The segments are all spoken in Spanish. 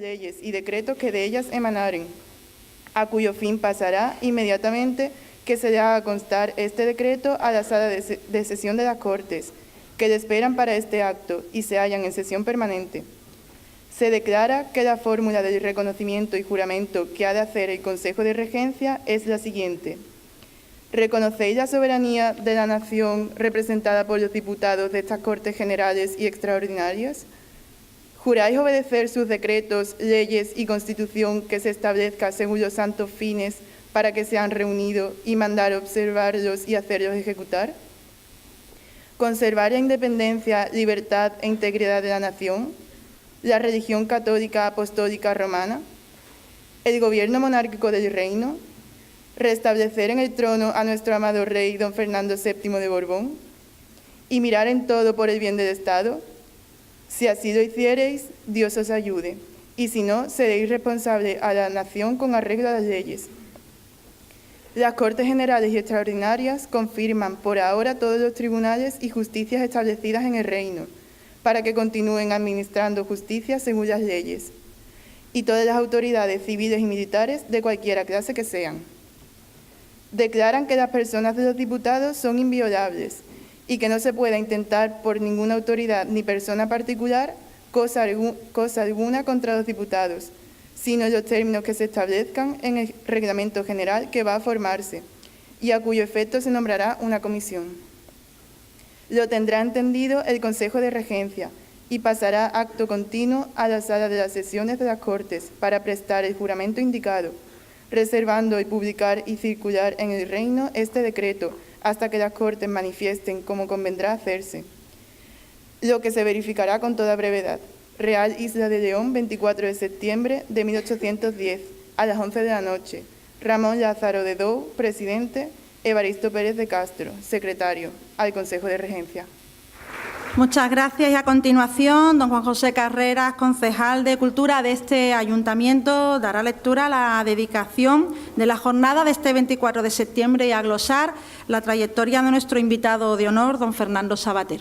leyes y decretos que de ellas emanaren, a cuyo fin pasará inmediatamente que se le haga constar este decreto a la sala de sesión de las Cortes, que le esperan para este acto y se hallan en sesión permanente. Se declara que la fórmula del reconocimiento y juramento que ha de hacer el Consejo de Regencia es la siguiente. ¿Reconocéis la soberanía de la nación representada por los diputados de estas Cortes Generales y Extraordinarias? ¿Juráis obedecer sus decretos, leyes y constitución que se establezca según los santos fines para que se han reunido y mandar observarlos y hacerlos ejecutar? ¿Conservar la independencia, libertad e integridad de la nación? ¿La religión católica apostólica romana? ¿El gobierno monárquico del reino? ¿Restablecer en el trono a nuestro amado rey don Fernando VII de Borbón? ¿Y mirar en todo por el bien del Estado? Si así lo hiciereis, Dios os ayude, y si no, seréis responsable a la nación con arreglo a las leyes. Las Cortes Generales y Extraordinarias confirman por ahora todos los tribunales y justicias establecidas en el reino, para que continúen administrando justicia según las leyes, y todas las autoridades civiles y militares de cualquiera clase que sean. Declaran que las personas de los diputados son inviolables y que no se pueda intentar por ninguna autoridad ni persona particular cosa alguna contra los diputados, sino en los términos que se establezcan en el reglamento general que va a formarse y a cuyo efecto se nombrará una comisión. Lo tendrá entendido el Consejo de Regencia y pasará acto continuo a la sala de las sesiones de las Cortes para prestar el juramento indicado, reservando el publicar y circular en el reino este decreto hasta que las Cortes manifiesten cómo convendrá hacerse, lo que se verificará con toda brevedad. Real Isla de León, 24 de septiembre de 1810, a las 11 de la noche. Ramón Lázaro de Dou, presidente. Evaristo Pérez de Castro, secretario, al Consejo de Regencia. Muchas gracias. Y a continuación, don Juan José Carreras, concejal de Cultura de este Ayuntamiento, dará lectura a la dedicación de la jornada de este 24 de septiembre y a glosar la trayectoria de nuestro invitado de honor, don Fernando Savater.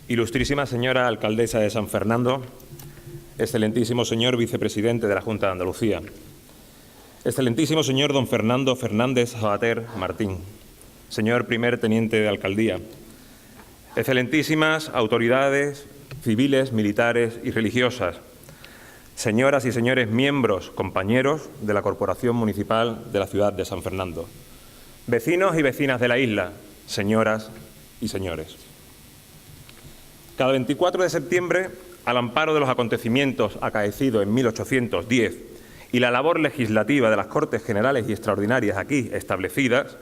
Ilustrísima señora alcaldesa de San Fernando, excelentísimo señor vicepresidente de la Junta de Andalucía, excelentísimo señor don Fernando Fernández Savater Martín, señor primer teniente de alcaldía, excelentísimas autoridades civiles, militares y religiosas, señoras y señores miembros, compañeros de la Corporación Municipal de la ciudad de San Fernando, vecinos y vecinas de la isla, señoras y señores. Cada 24 de septiembre, al amparo de los acontecimientos acaecidos en 1810 y la labor legislativa de las Cortes Generales y Extraordinarias aquí establecidas,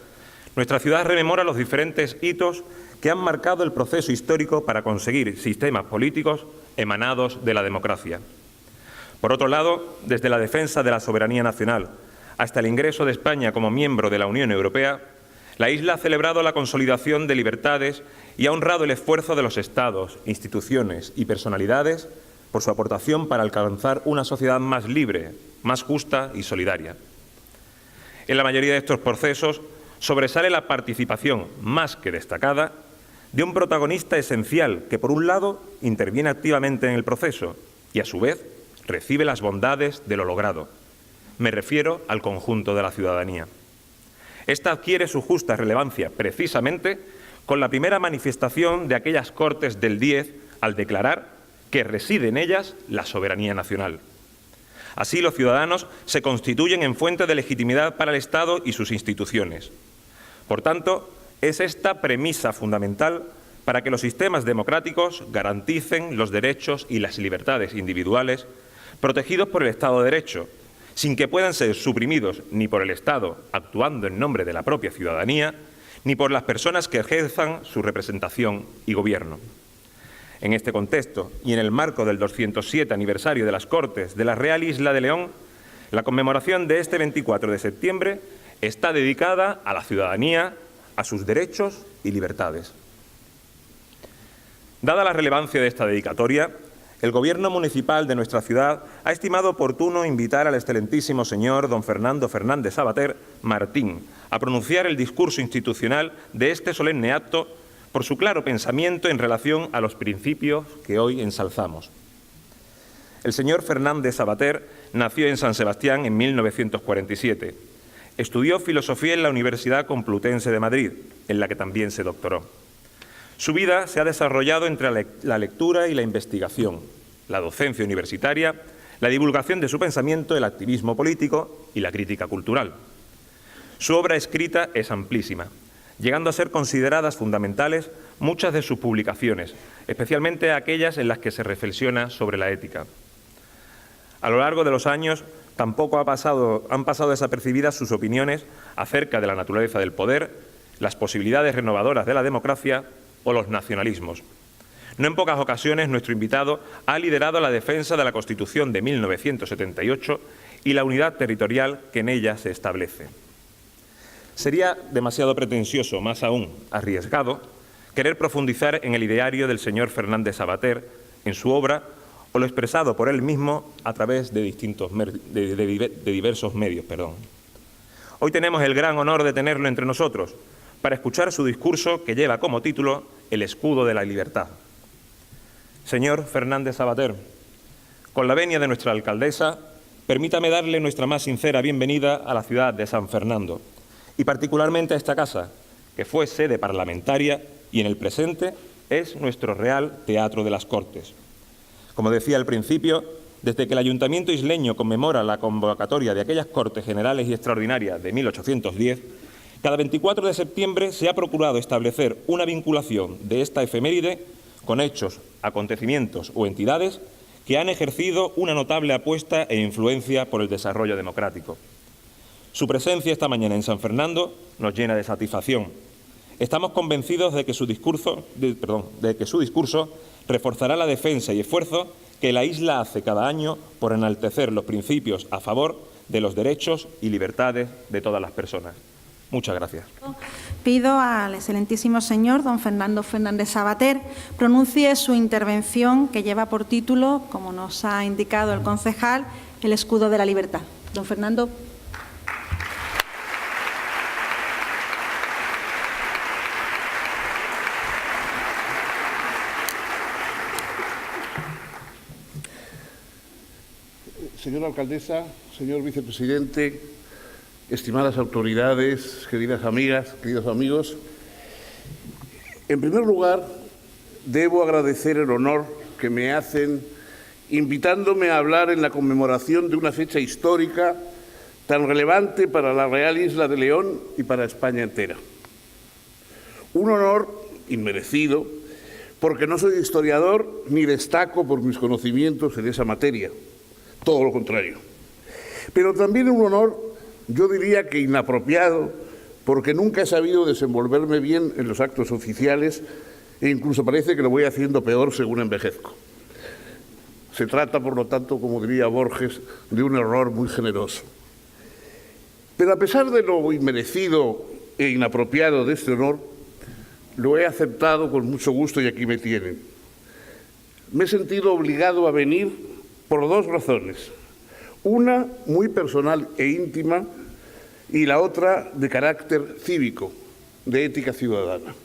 nuestra ciudad rememora los diferentes hitos que han marcado el proceso histórico para conseguir sistemas políticos emanados de la democracia. Por otro lado, desde la defensa de la soberanía nacional hasta el ingreso de España como miembro de la Unión Europea, la isla ha celebrado la consolidación de libertades y ha honrado el esfuerzo de los Estados, instituciones y personalidades por su aportación para alcanzar una sociedad más libre, más justa y solidaria. En la mayoría de estos procesos sobresale la participación, más que destacada, de un protagonista esencial que, por un lado, interviene activamente en el proceso y, a su vez, recibe las bondades de lo logrado. Me refiero al conjunto de la ciudadanía. Esta adquiere su justa relevancia precisamente con la primera manifestación de aquellas Cortes del 10 al declarar que reside en ellas la soberanía nacional. Así, los ciudadanos se constituyen en fuente de legitimidad para el Estado y sus instituciones. Por tanto, es esta premisa fundamental para que los sistemas democráticos garanticen los derechos y las libertades individuales protegidos por el Estado de Derecho, sin que puedan ser suprimidos ni por el Estado, actuando en nombre de la propia ciudadanía, ni por las personas que ejerzan su representación y gobierno. En este contexto y en el marco del 207 aniversario de las Cortes de la Real Isla de León, la conmemoración de este 24 de septiembre está dedicada a la ciudadanía, a sus derechos y libertades. Dada la relevancia de esta dedicatoria, el Gobierno municipal de nuestra ciudad ha estimado oportuno invitar al excelentísimo señor don Fernando Fernández Sabater Martín a pronunciar el discurso institucional de este solemne acto por su claro pensamiento en relación a los principios que hoy ensalzamos. El señor Fernández Sabater nació en San Sebastián en 1947. Estudió filosofía en la Universidad Complutense de Madrid, en la que también se doctoró. Su vida se ha desarrollado entre la lectura y la investigación, la docencia universitaria, la divulgación de su pensamiento, el activismo político y la crítica cultural. Su obra escrita es amplísima, llegando a ser consideradas fundamentales muchas de sus publicaciones, especialmente aquellas en las que se reflexiona sobre la ética. A lo largo de los años, tampoco han pasado desapercibidas sus opiniones acerca de la naturaleza del poder, las posibilidades renovadoras de la democracia o los nacionalismos. No en pocas ocasiones nuestro invitado ha liderado la defensa de la Constitución de 1978 y la unidad territorial que en ella se establece. Sería demasiado pretencioso, más aún arriesgado, querer profundizar en el ideario del señor Fernández Sabater, en su obra o lo expresado por él mismo a través de diversos medios. Hoy tenemos el gran honor de tenerlo entre nosotros para escuchar su discurso que lleva como título El escudo de la libertad. Señor Fernández Sabater, con la venia de nuestra alcaldesa, permítame darle nuestra más sincera bienvenida a la ciudad de San Fernando y particularmente a esta casa, que fue sede parlamentaria y en el presente es nuestro Real Teatro de las Cortes. Como decía al principio, desde que el Ayuntamiento isleño conmemora la convocatoria de aquellas Cortes Generales y Extraordinarias de 1810, cada 24 de septiembre se ha procurado establecer una vinculación de esta efeméride con hechos, acontecimientos o entidades que han ejercido una notable apuesta e influencia por el desarrollo democrático. Su presencia esta mañana en San Fernando nos llena de satisfacción. Estamos convencidos de que su discurso reforzará la defensa y esfuerzo que la isla hace cada año por enaltecer los principios a favor de los derechos y libertades de todas las personas. Muchas gracias. Pido al excelentísimo señor don Fernando Fernández Sabater pronuncie su intervención que lleva por título, como nos ha indicado el concejal, El escudo de la libertad. Don Fernando. Señora alcaldesa, señor vicepresidente, estimadas autoridades, queridas amigas, queridos amigos, en primer lugar, debo agradecer el honor que me hacen invitándome a hablar en la conmemoración de una fecha histórica tan relevante para la Real Isla de León y para España entera. Un honor inmerecido, porque no soy historiador ni destaco por mis conocimientos en esa materia. Todo lo contrario. Pero también un honor, yo diría que inapropiado, porque nunca he sabido desenvolverme bien en los actos oficiales e incluso parece que lo voy haciendo peor según envejezco. Se trata, por lo tanto, como diría Borges, de un error muy generoso. Pero a pesar de lo inmerecido e inapropiado de este honor, lo he aceptado con mucho gusto y aquí me tienen. Me he sentido obligado a venir por dos razones, una muy personal e íntima y la otra de carácter cívico, de ética ciudadana.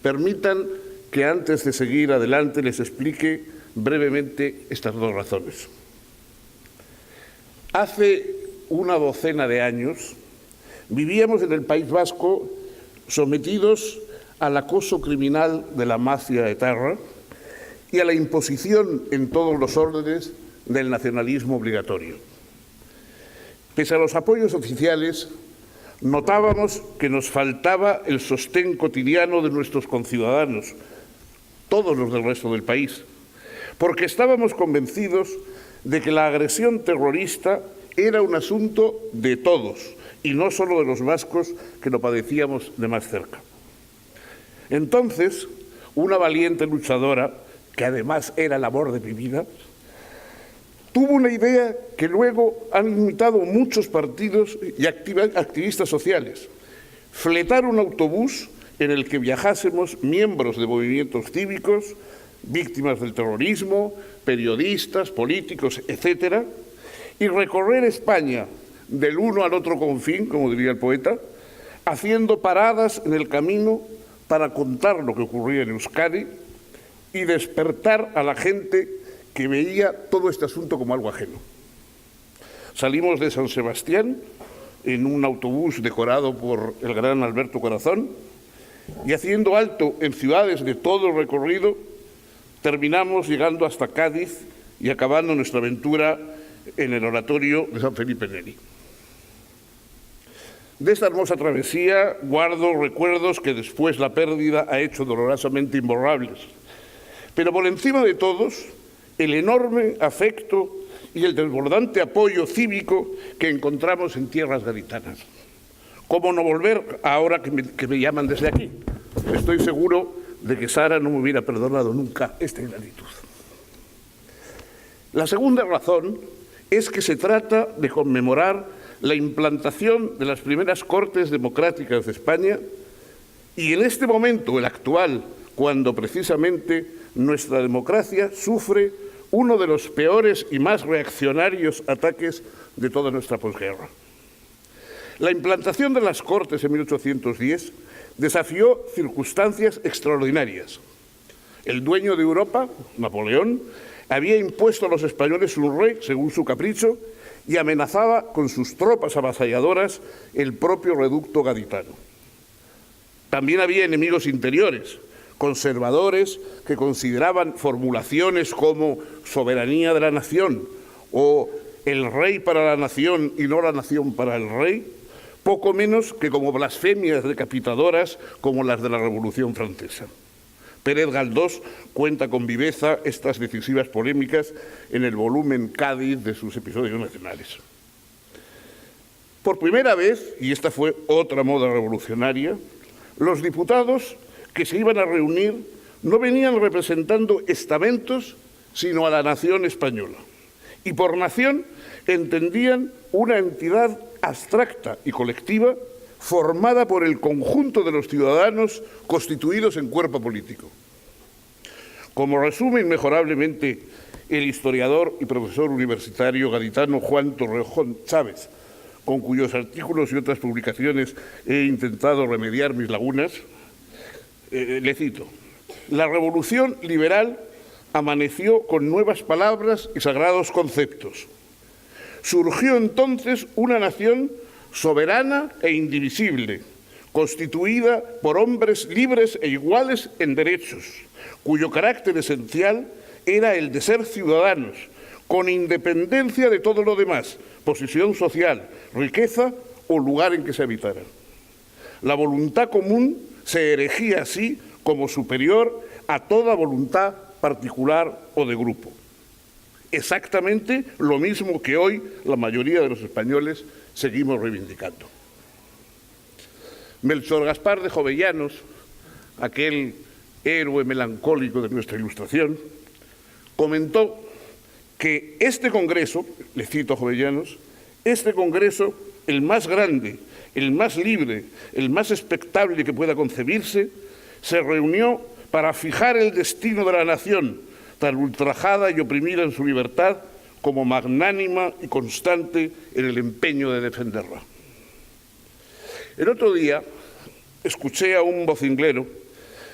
Permitan que antes de seguir adelante les explique brevemente estas dos razones. Hace una docena de años vivíamos en el País Vasco sometidos al acoso criminal de la mafia etarra y a la imposición en todos los órdenes del nacionalismo obligatorio. Pese a los apoyos oficiales, notábamos que nos faltaba el sostén cotidiano de nuestros conciudadanos, todos los del resto del país, porque estábamos convencidos de que la agresión terrorista era un asunto de todos y no solo de los vascos que lo padecíamos de más cerca. Entonces, una valiente luchadora, que además era el amor de mi vida, tuvo una idea que luego han imitado muchos partidos y activistas sociales: fletar un autobús en el que viajásemos miembros de movimientos cívicos víctimas del terrorismo, periodistas, políticos, etcétera, y recorrer España del uno al otro confín, como diría el poeta, haciendo paradas en el camino para contar lo que ocurría en Euskadi y despertar a la gente que veía todo este asunto como algo ajeno. Salimos de San Sebastián en un autobús decorado por el gran Alberto Corazón y haciendo alto en ciudades de todo el recorrido, terminamos llegando hasta Cádiz y acabando nuestra aventura en el oratorio de San Felipe Neri. De esta hermosa travesía guardo recuerdos que después la pérdida ha hecho dolorosamente imborrables. Pero por encima de todos, el enorme afecto y el desbordante apoyo cívico que encontramos en tierras gaditanas. ¿Cómo no volver ahora que me llaman desde aquí? Estoy seguro de que Sara no me hubiera perdonado nunca esta ingratitud. La segunda razón es que se trata de conmemorar la implantación de las primeras Cortes Democráticas de España y en este momento, el actual, cuando precisamente nuestra democracia sufre uno de los peores y más reaccionarios ataques de toda nuestra posguerra. La implantación de las Cortes en 1810 desafió circunstancias extraordinarias. El dueño de Europa, Napoleón, había impuesto a los españoles un rey según su capricho y amenazaba con sus tropas avasalladoras el propio reducto gaditano. También había enemigos interiores, conservadores que consideraban formulaciones como soberanía de la nación o el rey para la nación y no la nación para el rey, poco menos que como blasfemias decapitadoras como las de la Revolución Francesa. Pérez Galdós cuenta con viveza estas decisivas polémicas en el volumen Cádiz de sus episodios nacionales. Por primera vez, y esta fue otra moda revolucionaria, los diputados que se iban a reunir no venían representando estamentos, sino a la nación española. Y por nación entendían una entidad abstracta y colectiva formada por el conjunto de los ciudadanos constituidos en cuerpo político. Como resume inmejorablemente el historiador y profesor universitario gaditano Juan Torrejón Chávez, con cuyos artículos y otras publicaciones he intentado remediar mis lagunas, le cito: la revolución liberal amaneció con nuevas palabras y sagrados conceptos. Surgió entonces una nación soberana e indivisible, constituida por hombres libres e iguales en derechos, cuyo carácter esencial era el de ser ciudadanos, con independencia de todo lo demás, posición social, riqueza o lugar en que se habitara. La voluntad común se erigía así como superior a toda voluntad particular o de grupo. Exactamente lo mismo que hoy la mayoría de los españoles seguimos reivindicando. Melchor Gaspar de Jovellanos, aquel héroe melancólico de nuestra Ilustración, comentó que este Congreso, le cito a Jovellanos, este Congreso, el más grande, el más libre, el más expectable que pueda concebirse, se reunió para fijar el destino de la nación, tan ultrajada y oprimida en su libertad, como magnánima y constante en el empeño de defenderla. El otro día escuché a un vocinglero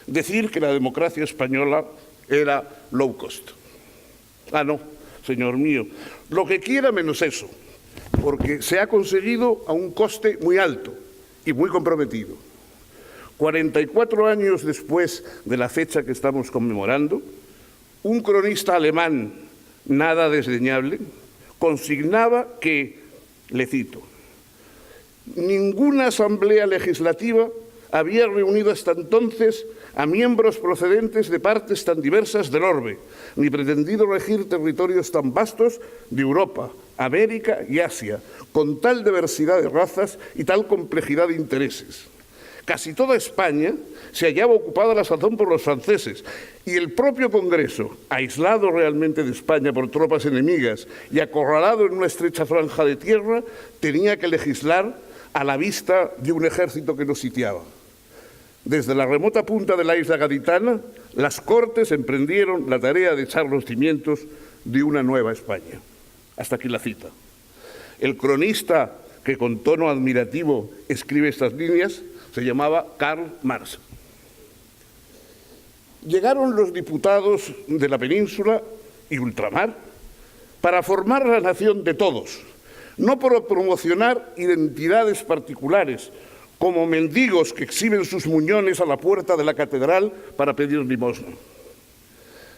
decir que la democracia española era low cost. Ah, no, señor mío, lo que quiera menos eso, porque se ha conseguido a un coste muy alto y muy comprometido. 44 años después de la fecha que estamos conmemorando, un cronista alemán nada desdeñable consignaba que, le cito, ninguna asamblea legislativa había reunido hasta entonces a miembros procedentes de partes tan diversas del orbe, ni pretendido regir territorios tan vastos de Europa, América y Asia, con tal diversidad de razas y tal complejidad de intereses. Casi toda España se hallaba ocupada a la sazón por los franceses y el propio Congreso, aislado realmente de España por tropas enemigas y acorralado en una estrecha franja de tierra, tenía que legislar a la vista de un ejército que nos sitiaba. Desde la remota punta de la isla gaditana, las Cortes emprendieron la tarea de echar los cimientos de una nueva España. Hasta aquí la cita. El cronista que con tono admirativo escribe estas líneas se llamaba Karl Marx. Llegaron los diputados de la península y ultramar para formar la nación de todos, no por promocionar identidades particulares, como mendigos que exhiben sus muñones a la puerta de la catedral para pedir limosna.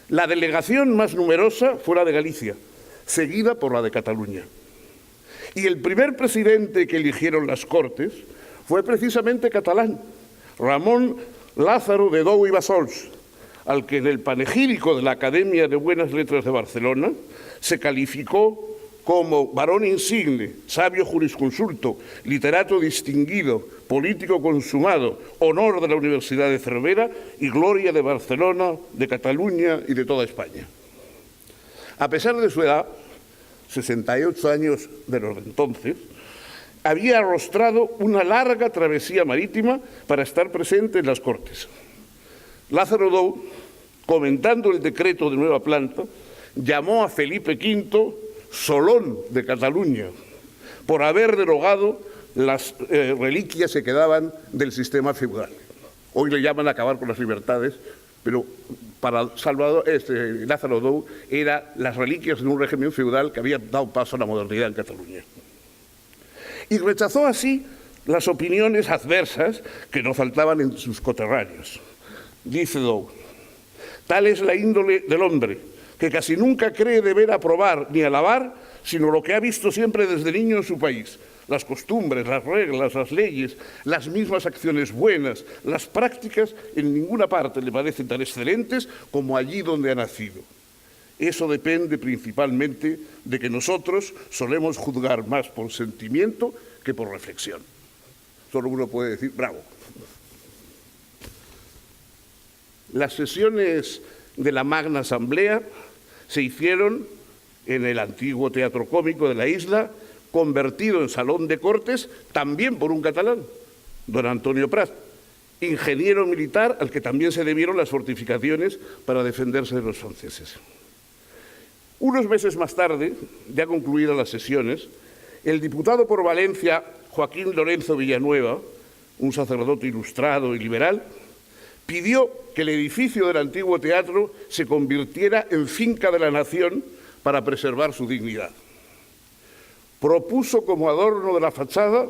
La delegación más numerosa fue la de Galicia, seguida por la de Cataluña. Y el primer presidente que eligieron las Cortes fue precisamente catalán, Ramón Lázaro de Dou i Bassols, al que en el panegírico de la Academia de Buenas Letras de Barcelona se calificó como varón insigne, sabio jurisconsulto, literato distinguido, político consumado, honor de la Universidad de Cervera y gloria de Barcelona, de Cataluña y de toda España. A pesar de su edad, 68 años de los de entonces, había arrostrado una larga travesía marítima para estar presente en las Cortes. Lázaro Dou, comentando el decreto de nueva planta, llamó a Felipe V Solón de Cataluña por haber derogado las reliquias que quedaban del sistema feudal. Hoy le llaman a acabar con las libertades, pero para Lázaro Dou eran las reliquias de un régimen feudal que había dado paso a la modernidad en Cataluña. Y rechazó así las opiniones adversas que no faltaban en sus coterráneos. Dice Dou: tal es la índole del hombre, que casi nunca cree deber aprobar ni alabar, sino lo que ha visto siempre desde niño en su país: las costumbres, las reglas, las leyes, las mismas acciones buenas, las prácticas, en ninguna parte le parecen tan excelentes como allí donde ha nacido. Eso depende principalmente de que nosotros solemos juzgar más por sentimiento que por reflexión. Solo uno puede decir bravo. Las sesiones de la Magna Asamblea se hicieron en el antiguo Teatro Cómico de la isla, convertido en salón de Cortes también por un catalán, don Antonio Prat, ingeniero militar al que también se debieron las fortificaciones para defenderse de los franceses. Unos meses más tarde, ya concluidas las sesiones, el diputado por Valencia, Joaquín Lorenzo Villanueva, un sacerdote ilustrado y liberal, pidió que el edificio del antiguo teatro se convirtiera en finca de la nación para preservar su dignidad. Propuso como adorno de la fachada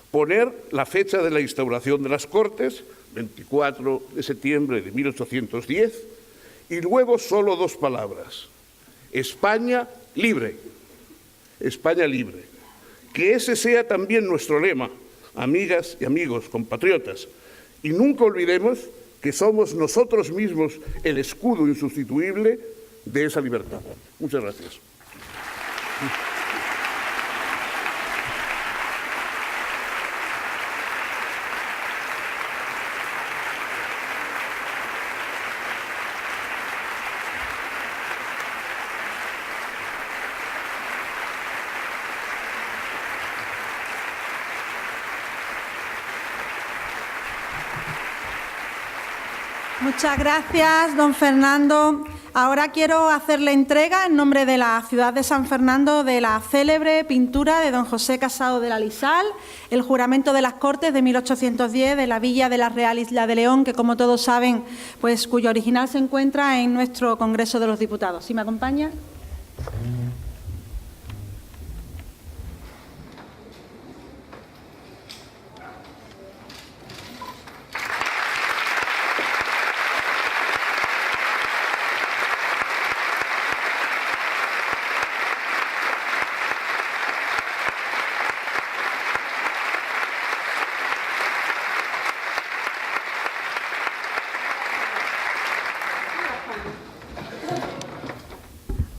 poner la fecha de la instauración de las Cortes, 24 de septiembre de 1810, y luego solo dos palabras: España libre. España libre. Que ese sea también nuestro lema, amigas y amigos, compatriotas. Y nunca olvidemos que somos nosotros mismos el escudo insustituible de esa libertad. Muchas gracias. Muchas gracias, don Fernando. Ahora quiero hacerle entrega, en nombre de la ciudad de San Fernando, de la célebre pintura de don José Casado de la Lisal, El juramento de las Cortes de 1810, de la Villa de la Real Isla de León, que, como todos saben, pues cuyo original se encuentra en nuestro Congreso de los Diputados. ¿Sí me acompaña?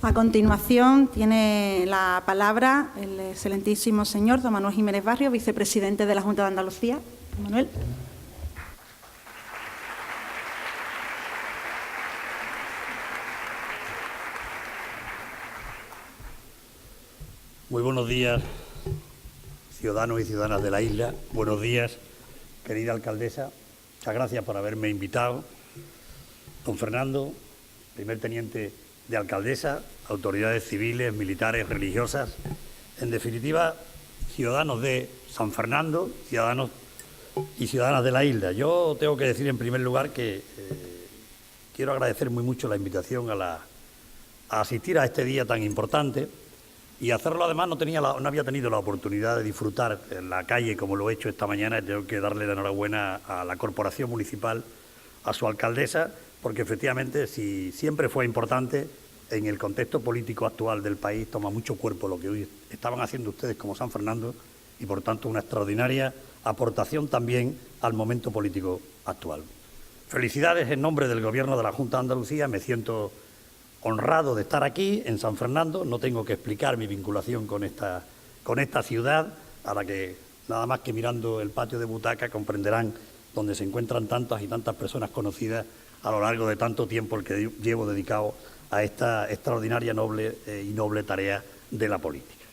A continuación, tiene la palabra el excelentísimo señor don Manuel Jiménez Barrio, vicepresidente de la Junta de Andalucía. Manuel. Muy buenos días, ciudadanos y ciudadanas de la isla. Buenos días, querida alcaldesa, Muchas gracias por haberme invitado. Don Fernando, primer teniente de alcaldesa, autoridades civiles, militares, religiosas, en definitiva, ciudadanos de San Fernando, ciudadanos y ciudadanas de la isla. Yo tengo que decir en primer lugar que quiero agradecer muy mucho la invitación a asistir a este día tan importante, y hacerlo además no había tenido la oportunidad de disfrutar en la calle como lo he hecho esta mañana. Tengo que darle la enhorabuena a la Corporación Municipal, a su alcaldesa, porque efectivamente si siempre fue importante, en el contexto político actual del país toma mucho cuerpo lo que hoy estaban haciendo ustedes como San Fernando, y por tanto una extraordinaria aportación también al momento político actual. Felicidades en nombre del Gobierno de la Junta de Andalucía. Me siento honrado de estar aquí en San Fernando. No tengo que explicar mi vinculación con esta ciudad, a la que nada más que mirando el patio de butaca comprenderán donde se encuentran tantas y tantas personas conocidas a lo largo de tanto tiempo el que llevo dedicado a esta extraordinaria y noble tarea de la política.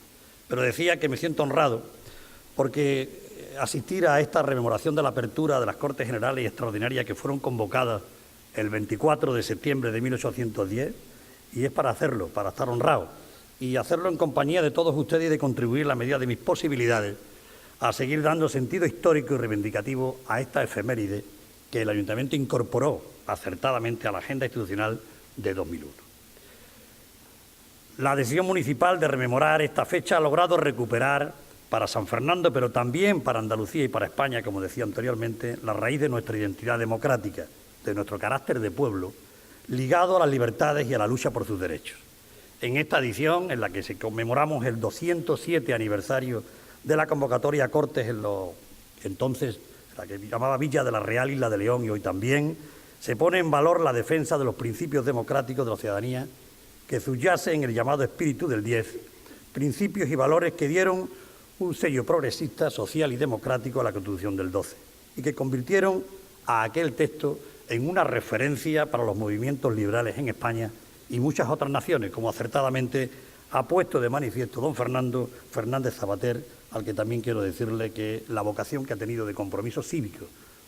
Pero decía que me siento honrado porque asistir a esta rememoración de la apertura de las Cortes Generales y Extraordinarias que fueron convocadas el 24 de septiembre de 1810, y es para hacerlo, para estar honrado, y hacerlo en compañía de todos ustedes y de contribuir en la medida de mis posibilidades a seguir dando sentido histórico y reivindicativo a esta efeméride que el Ayuntamiento incorporó acertadamente a la agenda institucional de 2001. La decisión municipal de rememorar esta fecha ha logrado recuperar para San Fernando, pero también para Andalucía y para España, como decía anteriormente, la raíz de nuestra identidad democrática, de nuestro carácter de pueblo, ligado a las libertades y a la lucha por sus derechos. En esta edición, en la que se conmemoramos el 207 aniversario de la convocatoria a Cortes en entonces la que llamaba Villa de la Real Isla de León, y hoy también, se pone en valor la defensa de los principios democráticos de la ciudadanía que subyace en el llamado espíritu del 10, principios y valores que dieron un sello progresista, social y democrático a la Constitución del 12, y que convirtieron a aquel texto en una referencia para los movimientos liberales en España y muchas otras naciones, como acertadamente ha puesto de manifiesto don Fernando Fernández Sabater, al que también quiero decirle que la vocación que ha tenido de compromiso cívico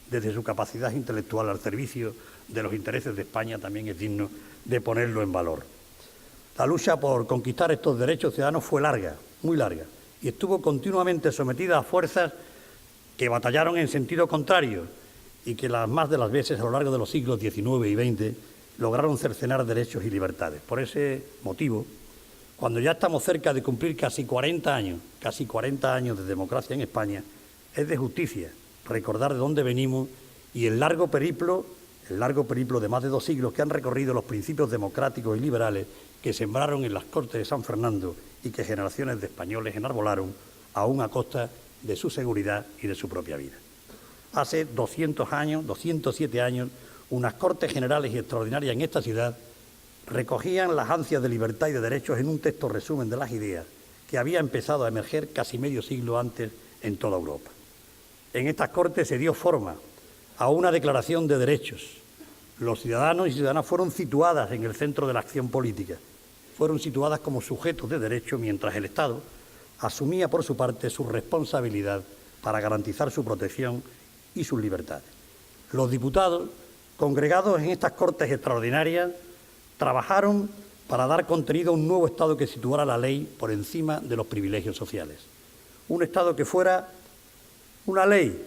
desde su capacidad intelectual al servicio de los intereses de España también es digno de ponerlo en valor. La lucha por conquistar estos derechos ciudadanos fue larga, muy larga, y estuvo continuamente sometida a fuerzas que batallaron en sentido contrario y que las más de las veces a lo largo de los siglos XIX y XX lograron cercenar derechos y libertades. Por ese motivo, cuando ya estamos cerca de cumplir casi 40 años de democracia en España, es de justicia recordar de dónde venimos y el largo periplo de más de 2 siglos que han recorrido los principios democráticos y liberales que sembraron en las Cortes de San Fernando y que generaciones de españoles enarbolaron, aún a costa de su seguridad y de su propia vida. Hace 207 años, unas Cortes Generales y Extraordinarias en esta ciudad recogían las ansias de libertad y de derechos en un texto resumen de las ideas que había empezado a emerger casi medio siglo antes en toda Europa. En estas Cortes se dio forma a una declaración de derechos. Los ciudadanos y ciudadanas fueron situadas en el centro de la acción política, fueron situadas como sujetos de derecho, mientras el Estado asumía por su parte su responsabilidad para garantizar su protección y sus libertades. Los diputados, congregados en estas Cortes Extraordinarias, trabajaron para dar contenido a un nuevo Estado que situara la ley por encima de los privilegios sociales. Un Estado que fuera una ley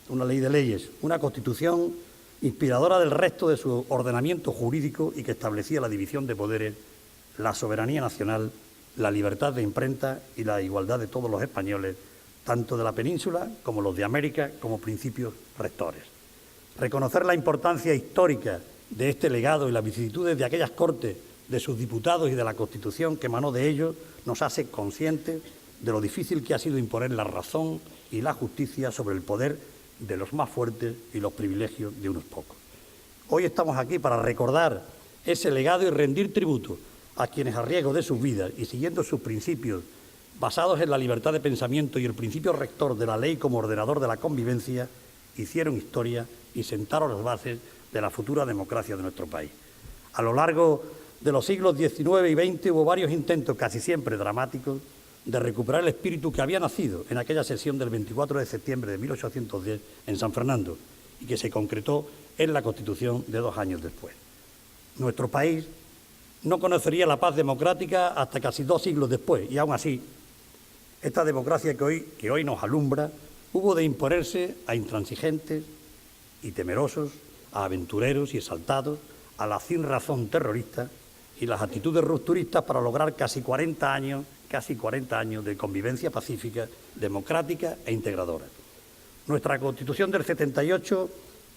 de leyes, una Constitución inspiradora del resto de su ordenamiento jurídico y que establecía la división de poderes, la soberanía nacional, la libertad de imprenta y la igualdad de todos los españoles, tanto de la península como los de América, como principios rectores. Reconocer la importancia histórica de este legado y las vicisitudes de aquellas Cortes, de sus diputados y de la Constitución que emanó de ellos, nos hace conscientes de lo difícil que ha sido imponer la razón y la justicia sobre el poder de los más fuertes y los privilegios de unos pocos. Hoy estamos aquí para recordar ese legado y rendir tributo a quienes a riesgo de sus vidas y siguiendo sus principios basados en la libertad de pensamiento y el principio rector de la ley como ordenador de la convivencia, hicieron historia y sentaron las bases de la futura democracia de nuestro país. A lo largo de los siglos XIX y XX hubo varios intentos, casi siempre dramáticos, de recuperar el espíritu que había nacido en aquella sesión del 24 de septiembre de 1810 en San Fernando y que se concretó en la Constitución de 2 años después. Nuestro país no conocería la paz democrática hasta casi 2 siglos después, y aún así, esta democracia que hoy nos alumbra hubo de imponerse a intransigentes y temerosos, a aventureros y exaltados, a la sinrazón terrorista y las actitudes rupturistas para lograr casi 40 años de convivencia pacífica, democrática e integradora. Nuestra Constitución del 78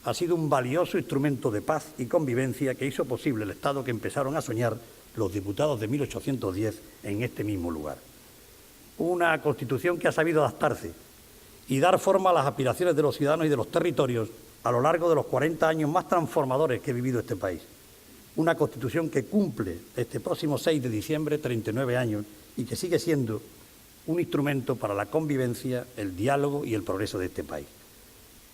ha sido un valioso instrumento de paz y convivencia que hizo posible el Estado que empezaron a soñar los diputados de 1810 en este mismo lugar. Una Constitución que ha sabido adaptarse y dar forma a las aspiraciones de los ciudadanos y de los territorios a lo largo de los 40 años más transformadores que ha vivido este país. Una Constitución que cumple este próximo 6 de diciembre 39 años y que sigue siendo un instrumento para la convivencia, el diálogo y el progreso de este país.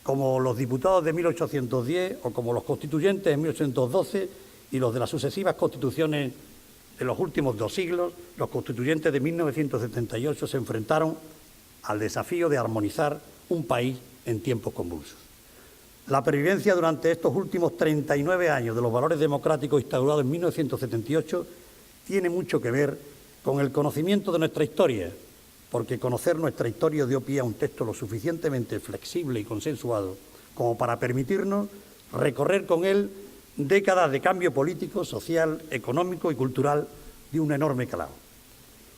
Como los diputados de 1810 o como los constituyentes de 1812 y los de las sucesivas constituciones de los últimos 2 siglos, los constituyentes de 1978 se enfrentaron al desafío de armonizar un país en tiempos convulsos. La pervivencia durante estos últimos 39 años de los valores democráticos instaurados en 1978 tiene mucho que ver con el conocimiento de nuestra historia, porque conocer nuestra historia dio pie a un texto lo suficientemente flexible y consensuado como para permitirnos recorrer con él décadas de cambio político, social, económico y cultural de un enorme calado.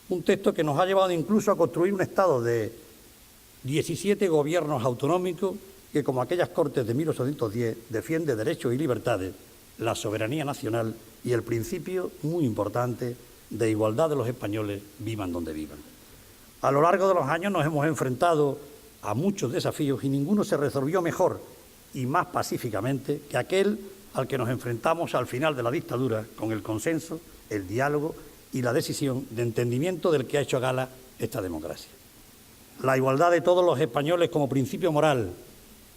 Un texto que nos ha llevado incluso a construir un Estado de 17 gobiernos autonómicos que, como aquellas Cortes de 1810, defiende derechos y libertades, la soberanía nacional y el principio muy importante de igualdad de los españoles, vivan donde vivan. A lo largo de los años nos hemos enfrentado a muchos desafíos y ninguno se resolvió mejor y más pacíficamente que aquel al que nos enfrentamos al final de la dictadura con el consenso, el diálogo y la decisión de entendimiento del que ha hecho gala esta democracia. La igualdad de todos los españoles como principio moral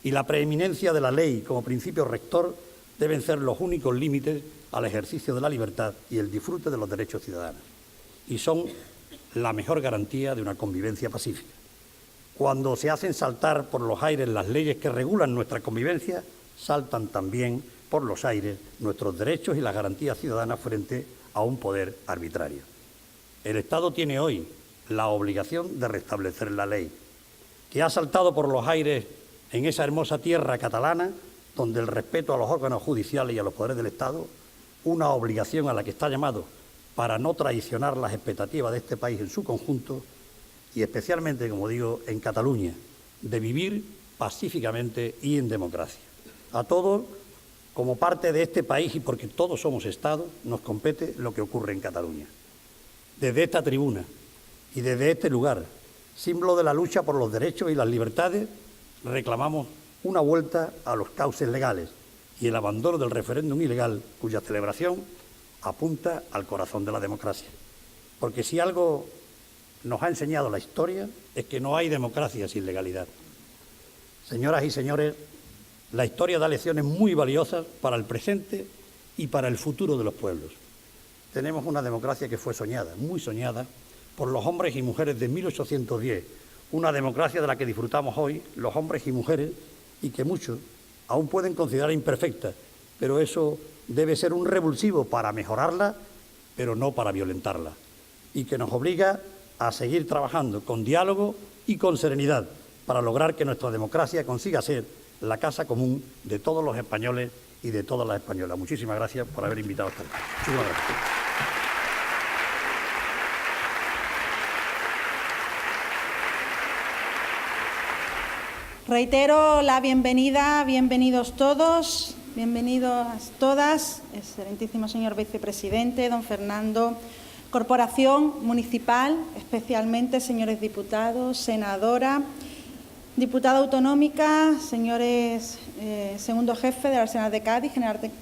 y la preeminencia de la ley como principio rector deben ser los únicos límites al ejercicio de la libertad y el disfrute de los derechos ciudadanos, y son la mejor garantía de una convivencia pacífica. Cuando se hacen saltar por los aires las leyes que regulan nuestra convivencia, saltan también por los aires nuestros derechos y las garantías ciudadanas frente a un poder arbitrario. El Estado tiene hoy la obligación de restablecer la ley, que ha saltado por los aires en esa hermosa tierra catalana, donde el respeto a los órganos judiciales y a los poderes del Estado, una obligación a la que está llamado para no traicionar las expectativas de este país en su conjunto y especialmente, como digo, en Cataluña, de vivir pacíficamente y en democracia. A todos, como parte de este país y porque todos somos Estado, nos compete lo que ocurre en Cataluña. Desde esta tribuna y desde este lugar, símbolo de la lucha por los derechos y las libertades, reclamamos una vuelta a los cauces legales y el abandono del referéndum ilegal, cuya celebración apunta al corazón de la democracia. Porque si algo nos ha enseñado la historia es que no hay democracia sin legalidad. Señoras y señores, la historia da lecciones muy valiosas para el presente y para el futuro de los pueblos. Tenemos una democracia que fue soñada, muy soñada, por los hombres y mujeres de 1810, una democracia de la que disfrutamos hoy los hombres y mujeres y que muchos aún pueden considerar imperfecta, pero eso debe ser un revulsivo para mejorarla, pero no para violentarla, y que nos obliga a seguir trabajando con diálogo y con serenidad para lograr que nuestra democracia consiga ser la casa común de todos los españoles y de todas las españolas. Muchísimas gracias por haber invitado a esta noche. Muchísimas gracias. Reitero la bienvenida, bienvenidos todos, bienvenidas todas, excelentísimo señor vicepresidente, don Fernando, Corporación Municipal, especialmente señores diputados, senadora, diputada autonómica, señores segundo jefe del Arsenal de Cádiz,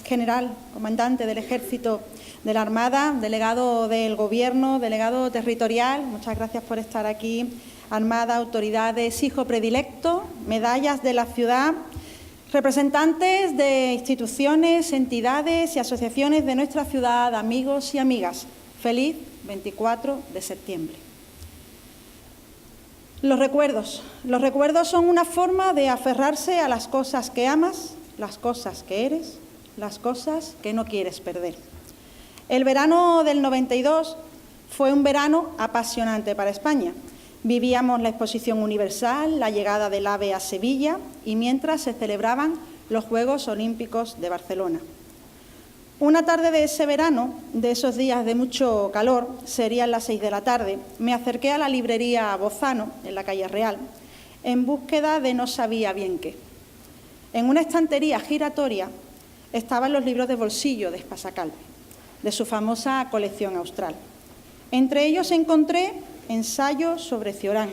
general comandante del Ejército de la Armada, delegado del Gobierno, delegado territorial, muchas gracias por estar aquí. Armada, autoridades, hijo predilecto, medallas de la ciudad, representantes de instituciones, entidades y asociaciones de nuestra ciudad, amigos y amigas. Feliz 24 de septiembre. Los recuerdos. Los recuerdos son una forma de aferrarse a las cosas que amas, las cosas que eres, las cosas que no quieres perder. El verano del 92 fue un verano apasionante para España. Vivíamos la Exposición Universal, la llegada del AVE a Sevilla y mientras se celebraban los Juegos Olímpicos de Barcelona. Una tarde de ese verano, de esos días de mucho calor, serían las 6 de la tarde, me acerqué a la librería Bozano, en la calle Real, en búsqueda de no sabía bien qué. En una estantería giratoria estaban los libros de bolsillo de Espasa-Calpe, de su famosa colección austral. Entre ellos encontré Ensayos sobre Cioran,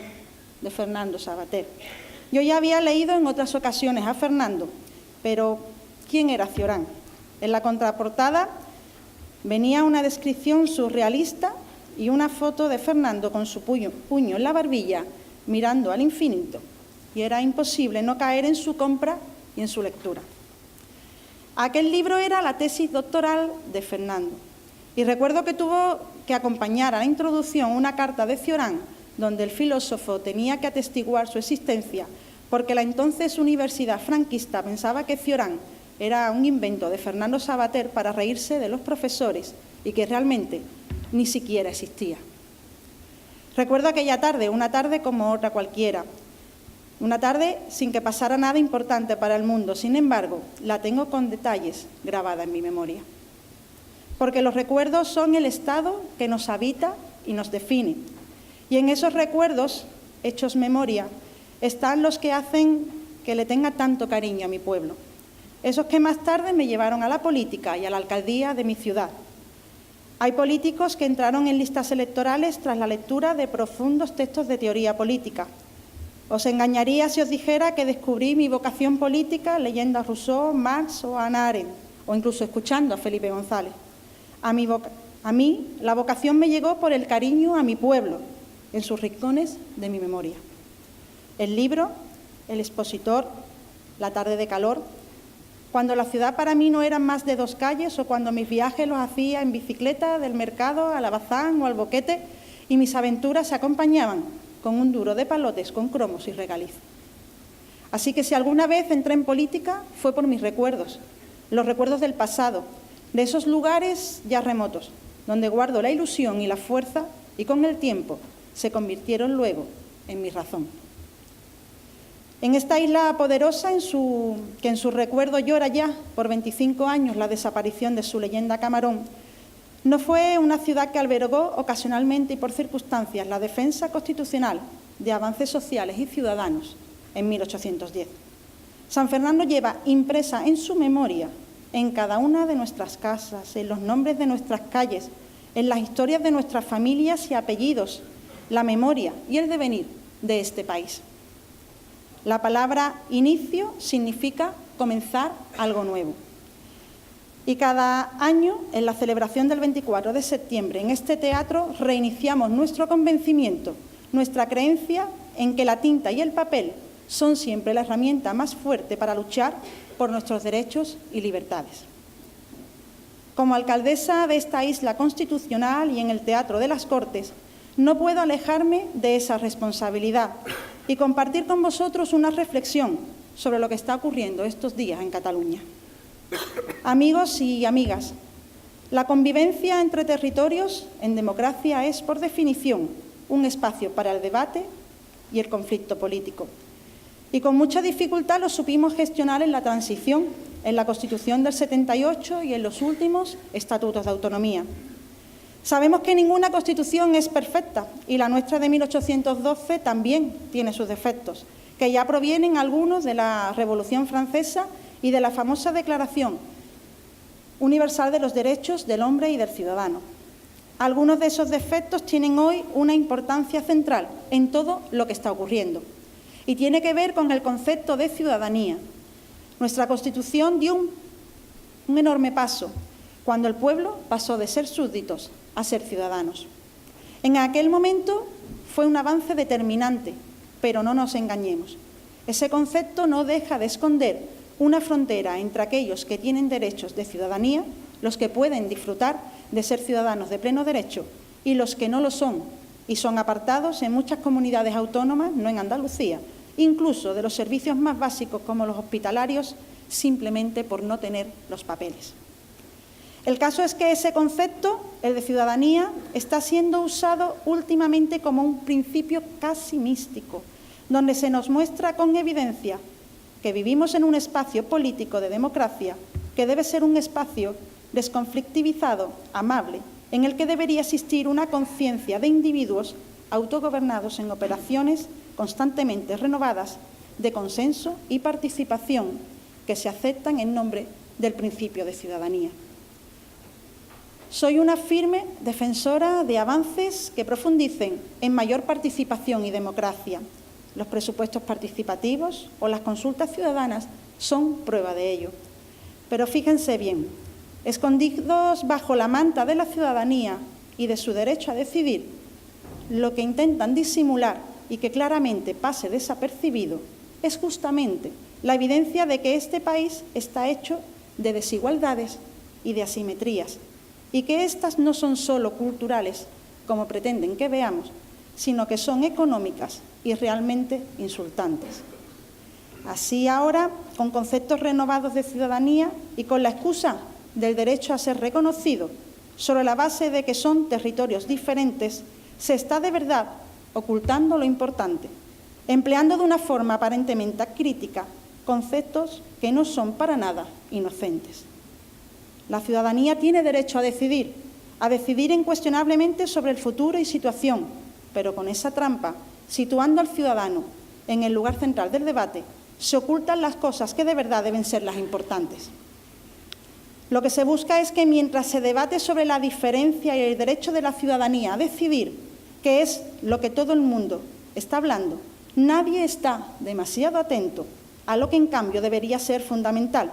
de Fernando Savater. Yo ya había leído en otras ocasiones a Fernando, pero ¿quién era Cioran? En la contraportada venía una descripción surrealista y una foto de Fernando con su puño en la barbilla, mirando al infinito, y era imposible no caer en su compra y en su lectura. Aquel libro era la tesis doctoral de Fernando, y recuerdo que tuvo que acompañar a la introducción una carta de Cioran, donde el filósofo tenía que atestiguar su existencia, porque la entonces Universidad franquista pensaba que Cioran era un invento de Fernando Savater para reírse de los profesores y que realmente ni siquiera existía. Recuerdo aquella tarde, una tarde como otra cualquiera, una tarde sin que pasara nada importante para el mundo. Sin embargo, la tengo con detalles grabada en mi memoria. Porque los recuerdos son el estado que nos habita y nos define. Y en esos recuerdos, hechos memoria, están los que hacen que le tenga tanto cariño a mi pueblo. Esos que más tarde me llevaron a la política y a la alcaldía de mi ciudad. Hay políticos que entraron en listas electorales tras la lectura de profundos textos de teoría política. Os engañaría si os dijera que descubrí mi vocación política leyendo a Rousseau, Marx o a Hannah Arendt, o incluso escuchando a Felipe González. A mí, la vocación me llegó por el cariño a mi pueblo, en sus rincones de mi memoria. El libro, el expositor, la tarde de calor, cuando la ciudad para mí no eran más de 2 calles o cuando mis viajes los hacía en bicicleta del mercado al Alabazán o al Boquete y mis aventuras se acompañaban con un duro de palotes con cromos y regaliz. Así que si alguna vez entré en política fue por mis recuerdos, los recuerdos del pasado, de esos lugares ya remotos, donde guardo la ilusión y la fuerza y con el tiempo se convirtieron luego en mi razón. En esta isla poderosa, que en su recuerdo llora ya por 25 años la desaparición de su leyenda Camarón, no fue una ciudad que albergó ocasionalmente y por circunstancias la defensa constitucional de avances sociales y ciudadanos en 1810. San Fernando lleva impresa en su memoria, en cada una de nuestras casas, en los nombres de nuestras calles, en las historias de nuestras familias y apellidos, la memoria y el devenir de este país. La palabra inicio significa comenzar algo nuevo. Y cada año, en la celebración del 24 de septiembre, en este teatro, reiniciamos nuestro convencimiento, nuestra creencia en que la tinta y el papel son siempre la herramienta más fuerte para luchar por nuestros derechos y libertades. Como alcaldesa de esta isla constitucional y en el Teatro de las Cortes, no puedo alejarme de esa responsabilidad y compartir con vosotros una reflexión sobre lo que está ocurriendo estos días en Cataluña. Amigos y amigas, la convivencia entre territorios en democracia es, por definición, un espacio para el debate y el conflicto político. Y con mucha dificultad lo supimos gestionar en la transición, en la Constitución del 78 y en los últimos estatutos de autonomía. Sabemos que ninguna Constitución es perfecta y la nuestra de 1812 también tiene sus defectos, que ya provienen algunos de la Revolución Francesa y de la famosa Declaración Universal de los Derechos del Hombre y del Ciudadano. Algunos de esos defectos tienen hoy una importancia central en todo lo que está ocurriendo y tiene que ver con el concepto de ciudadanía. Nuestra Constitución dio un enorme paso cuando el pueblo pasó de ser súbditos a ser ciudadanos. En aquel momento fue un avance determinante, pero no nos engañemos. Ese concepto no deja de esconder una frontera entre aquellos que tienen derechos de ciudadanía, los que pueden disfrutar de ser ciudadanos de pleno derecho, y los que no lo son, y son apartados en muchas comunidades autónomas, no en Andalucía, incluso de los servicios más básicos como los hospitalarios, simplemente por no tener los papeles. El caso es que ese concepto, el de ciudadanía, está siendo usado últimamente como un principio casi místico, donde se nos muestra con evidencia que vivimos en un espacio político de democracia que debe ser un espacio desconflictivizado, amable, en el que debería existir una conciencia de individuos autogobernados en operaciones constantemente renovadas de consenso y participación que se aceptan en nombre del principio de ciudadanía. Soy una firme defensora de avances que profundicen en mayor participación y democracia. Los presupuestos participativos o las consultas ciudadanas son prueba de ello. Pero fíjense bien, escondidos bajo la manta de la ciudadanía y de su derecho a decidir, lo que intentan disimular y que claramente pase desapercibido es justamente la evidencia de que este país está hecho de desigualdades y de asimetrías, y que éstas no son solo culturales, como pretenden que veamos, sino que son económicas y realmente insultantes. Así ahora, con conceptos renovados de ciudadanía y con la excusa del derecho a ser reconocido, sobre la base de que son territorios diferentes, se está de verdad ocultando lo importante, empleando de una forma aparentemente crítica conceptos que no son para nada inocentes. La ciudadanía tiene derecho a decidir incuestionablemente sobre el futuro y situación, pero con esa trampa, situando al ciudadano en el lugar central del debate, se ocultan las cosas que de verdad deben ser las importantes. Lo que se busca es que mientras se debate sobre la diferencia y el derecho de la ciudadanía a decidir, que es lo que todo el mundo está hablando, nadie está demasiado atento a lo que en cambio debería ser fundamental,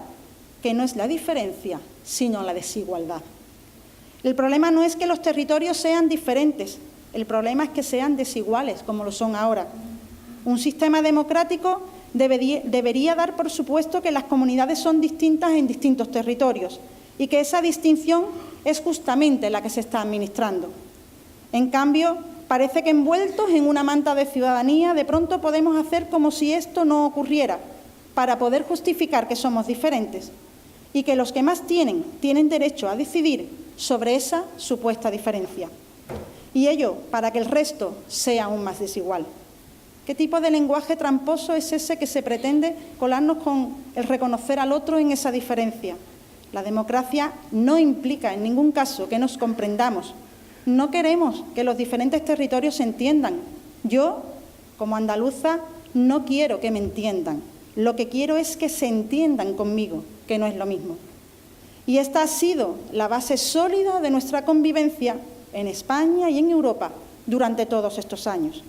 que no es la diferencia, sino la desigualdad. El problema no es que los territorios sean diferentes, el problema es que sean desiguales, como lo son ahora. Un sistema democrático debería dar por supuesto que las comunidades son distintas en distintos territorios y que esa distinción es justamente la que se está administrando. En cambio, parece que envueltos en una manta de ciudadanía, de pronto podemos hacer como si esto no ocurriera, para poder justificar que somos diferentes y que los que más tienen derecho a decidir sobre esa supuesta diferencia. Y ello para que el resto sea aún más desigual. ¿Qué tipo de lenguaje tramposo es ese que se pretende colarnos con el reconocer al otro en esa diferencia? La democracia no implica en ningún caso que nos comprendamos. No queremos que los diferentes territorios se entiendan. Yo, como andaluza, no quiero que me entiendan. Lo que quiero es que se entiendan conmigo, que no es lo mismo. Y esta ha sido la base sólida de nuestra convivencia en España y en Europa durante todos estos años.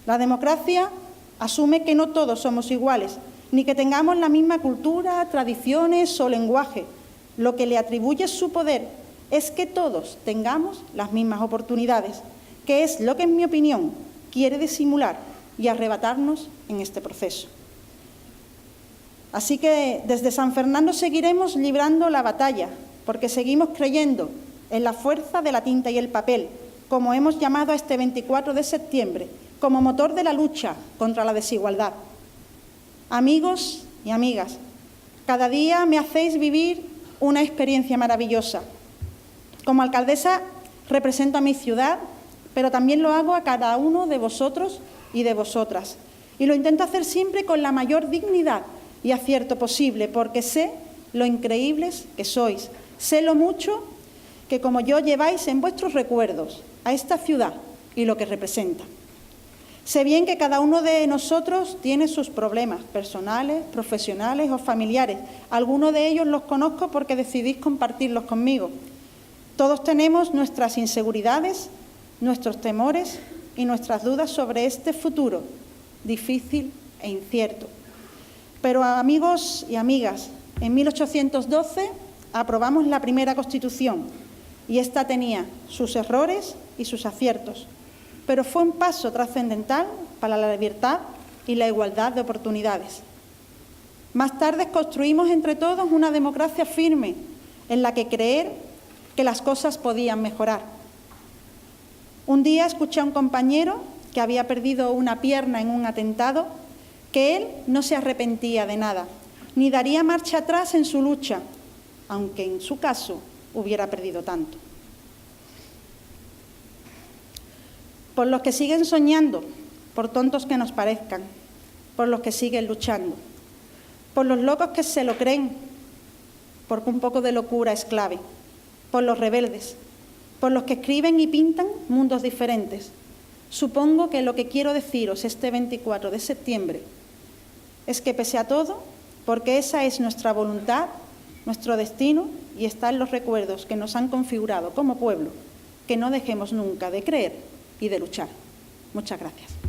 La democracia asume que no todos somos iguales, ni que tengamos la misma cultura, tradiciones o lenguaje. Lo que le atribuye su poder es que todos tengamos las mismas oportunidades, que es lo que, en mi opinión, quiere disimular y arrebatarnos en este proceso. Así que desde San Fernando seguiremos librando la batalla, porque seguimos creyendo en la fuerza de la tinta y el papel, como hemos llamado a este 24 de septiembre, como motor de la lucha contra la desigualdad. Amigos y amigas, cada día me hacéis vivir una experiencia maravillosa. Como alcaldesa represento a mi ciudad, pero también lo hago a cada uno de vosotros y de vosotras. Y lo intento hacer siempre con la mayor dignidad y acierto posible, porque sé lo increíbles que sois, sé lo mucho que como yo lleváis en vuestros recuerdos a esta ciudad y lo que representa. Sé bien que cada uno de nosotros tiene sus problemas personales, profesionales o familiares. Algunos de ellos los conozco porque decidís compartirlos conmigo. Todos tenemos nuestras inseguridades, nuestros temores y nuestras dudas sobre este futuro difícil e incierto. Pero, amigos y amigas, en 1812 aprobamos la primera Constitución y esta tenía sus errores y sus aciertos, pero fue un paso trascendental para la libertad y la igualdad de oportunidades. Más tarde construimos entre todos una democracia firme en la que creer que las cosas podían mejorar. Un día escuché a un compañero que había perdido una pierna en un atentado, que él no se arrepentía de nada, ni daría marcha atrás en su lucha, aunque en su caso hubiera perdido tanto. Por los que siguen soñando, por tontos que nos parezcan, por los que siguen luchando, por los locos que se lo creen, porque un poco de locura es clave, por los rebeldes, por los que escriben y pintan mundos diferentes. Supongo que lo que quiero deciros este 24 de septiembre es que, pese a todo, porque esa es nuestra voluntad, nuestro destino y está en los recuerdos que nos han configurado como pueblo, que no dejemos nunca de creer y de luchar. Muchas gracias.